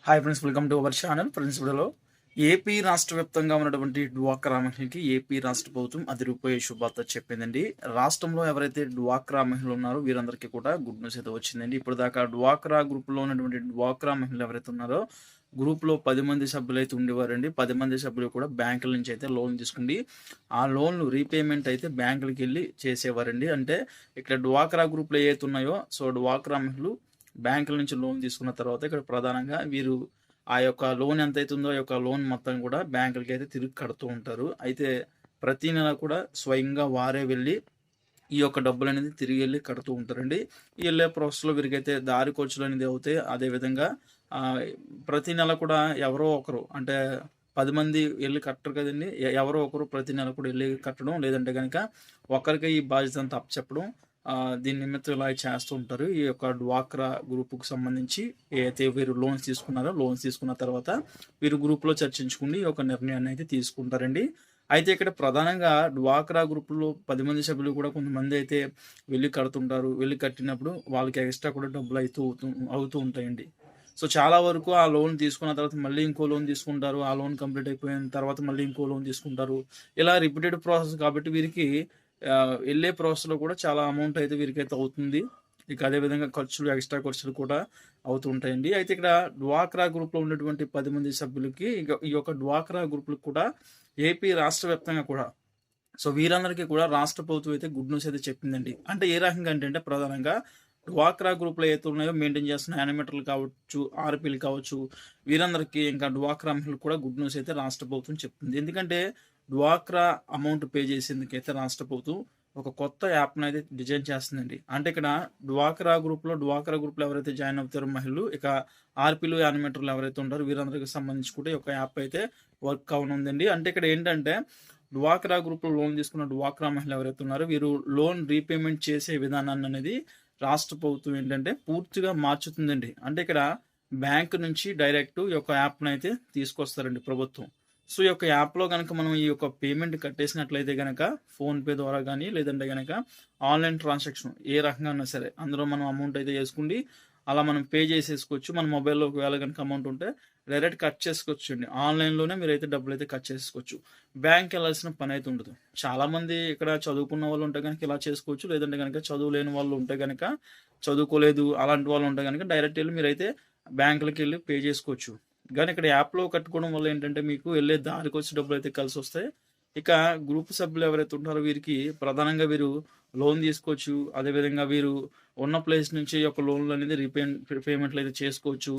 Hi friends, welcome to our channel. Friends, వీడియోలో AP రాష్ట్ర వ్యాప్తంగా ఉన్నటువంటి డ్వాక్రా మహిళలకి ఏపీ రాష్ట్ర ప్రభుత్వం అదిరిపోయే శుభార్త చెప్పిందండి. రాష్ట్రంలో ఎవరైతే డ్వాక్రా మహిళలు ఉన్నారో వీరందరికీ కూడా గుడ్ న్యూస్ అయితే వచ్చిందండి. ఇప్పుడు దాకా డ్వాక్రా గ్రూప్లో ఉన్నటువంటి డ్వాక్రా మహిళలు ఎవరైతే ఉన్నారో గ్రూప్లో 10 మంది సభ్యులు అయితే ఉండేవారండి. 10 మంది సభ్యులు కూడా బ్యాంకుల నుంచి అయితే లోన్ తీసుకుండి ఆ లోన్లు రీపేమెంట్ అయితే బ్యాంకులకి వెళ్ళి చేసేవారండి. అంటే ఇక్కడ డ్వాక్రా గ్రూప్లో ఏవైతే ఉన్నాయో డ్వాక్రా మహిళలు బ్యాంకుల నుంచి లోన్ తీసుకున్న తర్వాత ఇక్కడ ప్రధానంగా వీరు ఆ యొక్క లోన్ ఎంత అవుతుందో ఆ యొక్క లోన్ మొత్తం కూడా బ్యాంకులకి అయితే తిరిగి కడుతూ ఉంటారు. అయితే ప్రతి నెల కూడా స్వయంగా వారే వెళ్ళి ఈ యొక్క డబ్బులు అనేది తిరిగి వెళ్ళి కడుతూ ఉంటారండి. ఈ వెళ్ళే ప్రాసెస్లో వీరికైతే దారి ఖర్చులు అనేది అవుతాయి. అదేవిధంగా ప్రతి నెల కూడా ఎవరో ఒకరు, అంటే 10 మంది వెళ్ళి కట్టరు కదండి, ఎవరో ఒకరు ప్రతి నెల కూడా వెళ్ళి కట్టడం, లేదంటే కనుక ఒకరికి ఈ బాధ్యత అంతా అప్పచెప్పడం, దీని నిమిత్తం ఇలా చేస్తూ ఉంటారు. ఈ యొక్క డ్వాక్రా గ్రూపుకు సంబంధించి ఏదైతే వీరు లోన్స్ తీసుకున్నారో లోన్స్ తీసుకున్న తర్వాత వీరు గ్రూప్లో చర్చించుకుని ఒక నిర్ణయాన్ని అయితే తీసుకుంటారండి. అయితే ఇక్కడ ప్రధానంగా డ్వాక్రా గ్రూపులో 10 మంది సభ్యులు కూడా కొంతమంది అయితే వెళ్ళి కడుతుంటారు. వెళ్ళి కట్టినప్పుడు వాళ్ళకి ఎక్స్ట్రా కూడా డబ్బులు అవుతూ ఉంటాయండి. చాలా వరకు ఆ లోన్ తీసుకున్న తర్వాత మళ్ళీ ఇంకో లోన్ తీసుకుంటారు. ఆ లోన్ కంప్లీట్ అయిపోయిన తర్వాత మళ్ళీ ఇంకో లోన్ తీసుకుంటారు. ఇలా రిపీటెడ్ ప్రాసెస్ కాబట్టి వీరికి వెళ్ళే ప్రాసెస్లో కూడా చాలా అమౌంట్ అయితే వీరికైతే అవుతుంది. ఇక అదేవిధంగా ఖర్చులు, ఎక్స్ట్రా ఖర్చులు కూడా అవుతూ ఉంటాయండి. అయితే ఇక్కడ డ్వాక్రా గ్రూప్లో ఉన్నటువంటి 10 మంది సభ్యులకి ఈ యొక్క డ్వాక్రా గ్రూపులకు కూడా ఏపీ రాష్ట్ర వ్యాప్తంగా కూడా వీరందరికీ కూడా రాష్ట్ర ప్రభుత్వం అయితే గుడ్ న్యూస్ అయితే చెప్పిందండి. అంటే ఏ రకంగా అంటే ప్రధానంగా డ్వాక్రా గ్రూప్లో ఏవైతే ఉన్నాయో మెయింటైన్ చేస్తున్న యానిమేటర్లు కావచ్చు, ఆర్పీలు కావచ్చు, వీరందరికీ ఇంకా డ్వాక్రా మహిళలు కూడా గుడ్ న్యూస్ అయితే రాష్ట్ర ప్రభుత్వం చెప్తుంది. ఎందుకంటే డ్వాక్రా అమౌంట్ పే చేసేందుకైతే రాష్ట్ర ప్రభుత్వం ఒక కొత్త యాప్ను అయితే డిజైన్ చేస్తుందండి. అంటే ఇక్కడ డ్వాక్రా గ్రూప్లో ఎవరైతే జాయిన్ అవుతారో మహిళలు, ఇక ఆర్పీలు, యానిమేటర్లు ఎవరైతే ఉంటారో వీరందరికీ సంబంధించి కూడా ఒక యాప్ అయితే వర్క్ అవనుందండి. అంటే ఇక్కడ ఏంటంటే డ్వాక్రా గ్రూప్లో లోన్ తీసుకున్న డ్వాక్రా మహిళలు ఎవరైతే ఉన్నారో వీరు లోన్ రీపేమెంట్ చేసే విధానాన్ని అనేది రాష్ట్ర ప్రభుత్వం ఏంటంటే పూర్తిగా మార్చుతుందండి. అంటే ఇక్కడ బ్యాంక్ నుంచి డైరెక్ట్ ఈ యొక్క యాప్ను అయితే తీసుకొస్తారండి ప్రభుత్వం. ఈ యొక్క యాప్లో కనుక మనం ఈ యొక్క పేమెంట్ కట్టేసినట్లయితే కనుక ఫోన్పే ద్వారా కానీ, లేదంటే కనుక ఆన్లైన్ ట్రాన్సాక్షన్ ఏ రకంగా ఉన్నా సరే అందులో మనం అమౌంట్ అయితే వేసుకుండి అలా మనం పే చేసేసుకోవచ్చు. మన మొబైల్లో ఒకవేళ కనుక అమౌంట్ ఉంటే డైరెక్ట్ కట్ చేసుకోవచ్చు అండి. ఆన్లైన్లోనే మీరైతే డబ్బులు అయితే కట్ చేసుకోవచ్చు. బ్యాంక్ వెళ్ళాల్సిన పని అయితే ఉండదు. చాలామంది ఇక్కడ చదువుకున్న వాళ్ళు ఉంటే కనుక ఇలా చేసుకోవచ్చు. లేదంటే కనుక చదువు లేని వాళ్ళు ఉంటే కనుక, చదువుకోలేదు అలాంటి వాళ్ళు ఉంటే కనుక డైరెక్ట్ వెళ్ళి మీరైతే బ్యాంకులకి వెళ్ళి పే చేసుకోవచ్చు. కానీ ఇక్కడ యాప్లో కట్టుకోవడం వల్ల ఏంటంటే మీకు వెళ్ళే దారికి వచ్చే డబ్బులు అయితే కలిసి వస్తాయి. ఇక గ్రూప్ సభ్యులు ఎవరైతే ఉంటారో వీరికి ప్రధానంగా వీరు లోన్ తీసుకోవచ్చు. అదేవిధంగా వీరు ఉన్న ప్లేస్ నుంచి యొక్క లోన్లు అనేది పేమెంట్లు అయితే చేసుకోవచ్చు.